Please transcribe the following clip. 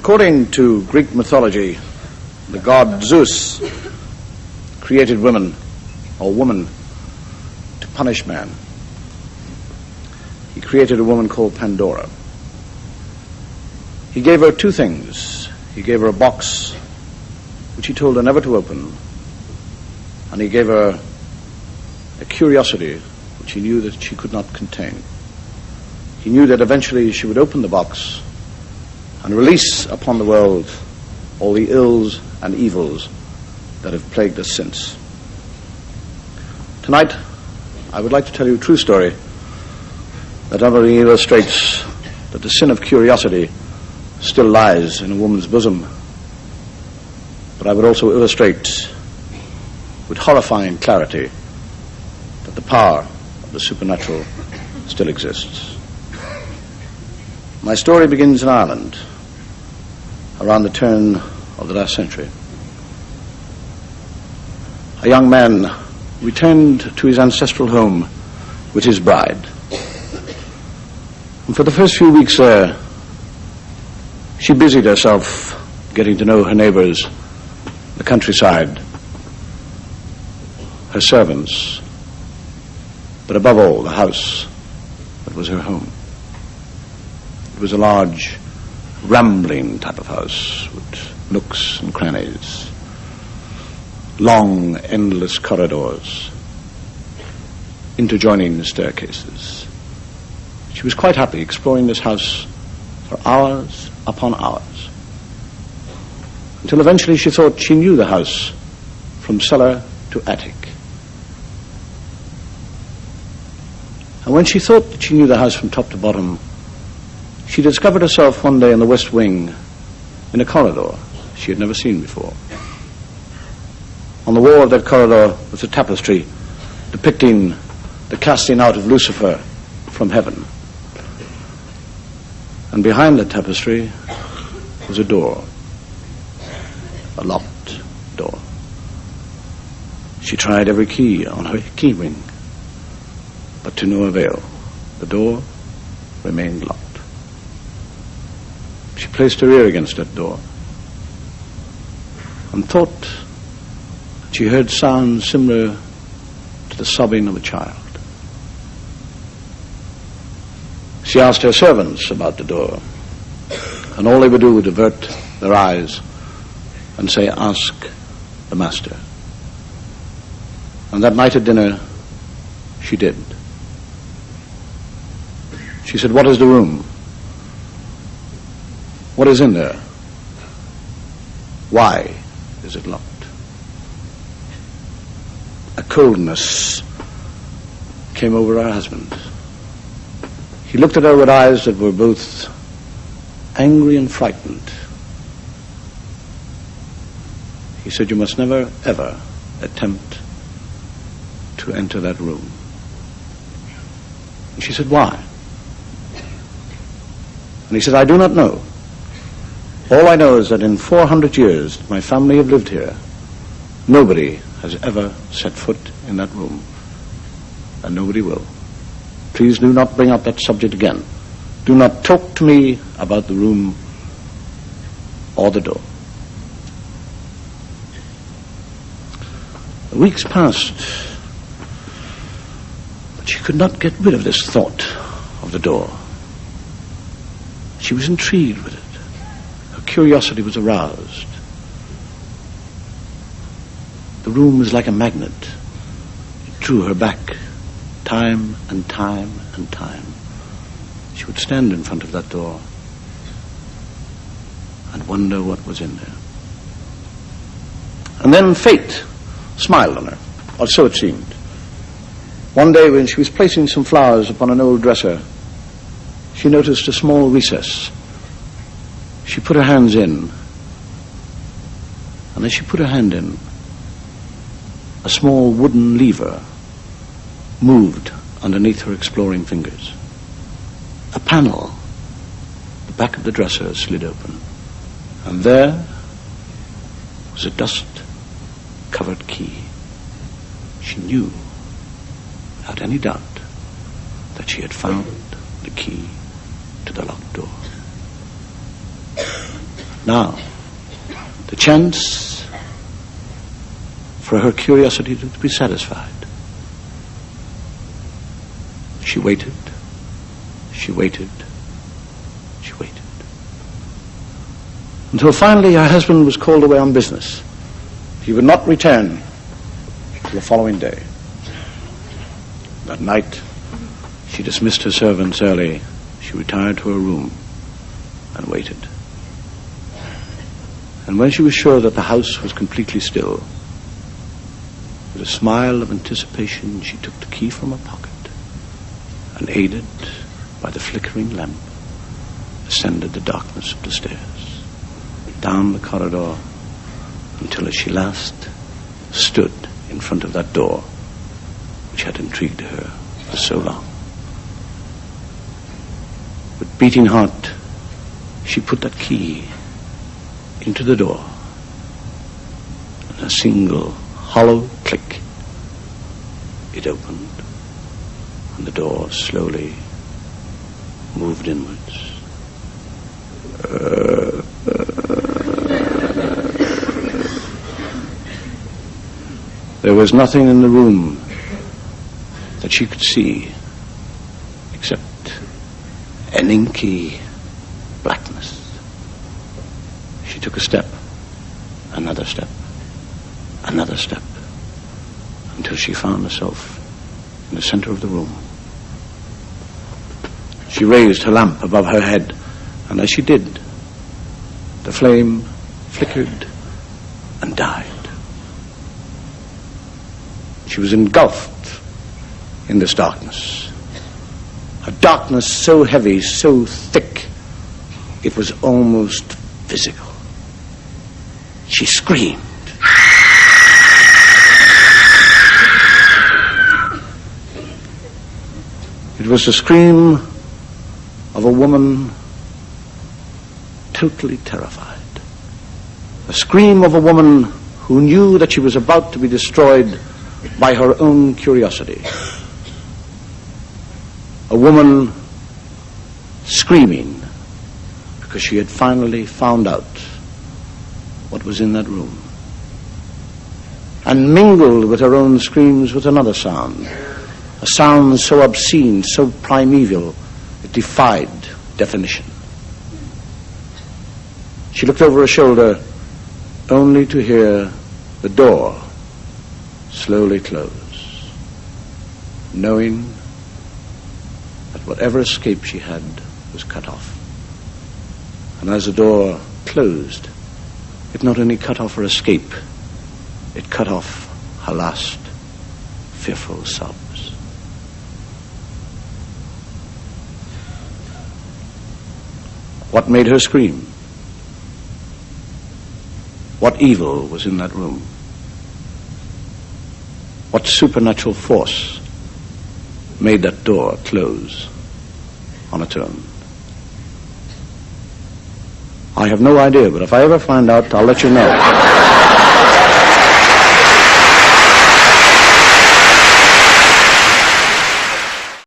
According to Greek mythology, the god Zeus created women, or woman, to punish man. He created a woman called Pandora. He gave her two things. He gave her a box, which he told her never to open, and he gave her a curiosity, which he knew that she could not contain. He knew that eventually she would open the box and release upon the world all the ills and evils that have plagued us since. Tonight, I would like to tell you a true story that not only illustrates that the sin of curiosity still lies in a woman's bosom, but I would also illustrate with horrifying clarity that the power of the supernatural still exists. My story begins in Ireland around the turn of the last century. A young man returned to his ancestral home with his bride. And for the first few weeks there, she busied herself getting to know her neighbors, the countryside, her servants, but above all, the house that was her home. It was a large, rambling type of house with nooks and crannies, long, endless corridors, interjoining staircases. She was quite happy exploring this house for hours upon hours, until eventually she thought she knew the house from cellar to attic. And when she thought that she knew the house from top to bottom, she discovered herself one day in the west wing in a corridor she had never seen before. On the wall of that corridor was a tapestry depicting the casting out of Lucifer from heaven. And behind the tapestry was a door, a locked door. She tried every key on her key ring, but to no avail. The door remained locked. She placed her ear against that door and thought that she heard sounds similar to the sobbing of a child. She asked her servants about the door, and all they would do would avert their eyes and say, "Ask the master." And that night at dinner, she did. She said, "What is the room? What is in there? Why is it locked?" A coldness came over her husband. He looked at her with eyes that were both angry and frightened. He said, "You must never, ever attempt to enter that room." And she said, "Why?" And he said, "I do not know. All I know is that in 400 years my family have lived here, nobody has ever set foot in that room, and nobody will. Please do not bring up that subject again. Do not talk to me about the room or the door." The weeks passed, but she could not get rid of this thought of the door. She was intrigued with it. Her curiosity was aroused. The room was like a magnet. It drew her back time and time and time. She would stand in front of that door and wonder what was in there. And then fate smiled on her, or so it seemed. One day when she was placing some flowers upon an old dresser, she noticed a small recess. She put her hands in, and as she put her hand in, a small wooden lever moved underneath her exploring fingers. A panel, the back of the dresser, slid open, and there was a dust-covered key. She knew, without any doubt, that she had found the key to the locked door. Now, the chance for her curiosity to be satisfied. She waited, she waited, she waited. Until finally her husband was called away on business. He would not return till the following day. That night, she dismissed her servants early. She retired to her room and waited. And when she was sure that the house was completely still, with a smile of anticipation, she took the key from her pocket and, aided by the flickering lamp, ascended the darkness of the stairs, down the corridor, until at she last stood in front of that door which had intrigued her for so long. With beating heart, she put that key into the door, and a single hollow click, it opened, and the door slowly moved inwards. There was nothing in the room that she could see except an inky blackness. She took a step, another step, another step, until she found herself in the center of the room. She raised her lamp above her head, and as she did, the flame flickered and died. She was engulfed in this darkness. A darkness so heavy, so thick, it was almost physical. She screamed. It was the scream of a woman totally terrified. A scream of a woman who knew that she was about to be destroyed by her own curiosity. A woman screaming because she had finally found out what was in that room. And mingled with her own screams was another sound, a sound so obscene, so primeval, it defied definition. She looked over her shoulder only to hear the door slowly close, knowing that whatever escape she had was cut off. And as the door closed, it not only cut off her escape, it cut off her last fearful sobs. What made her scream? What evil was in that room? What supernatural force made that door close on its own? I have no idea, but if I ever find out, I'll let you know.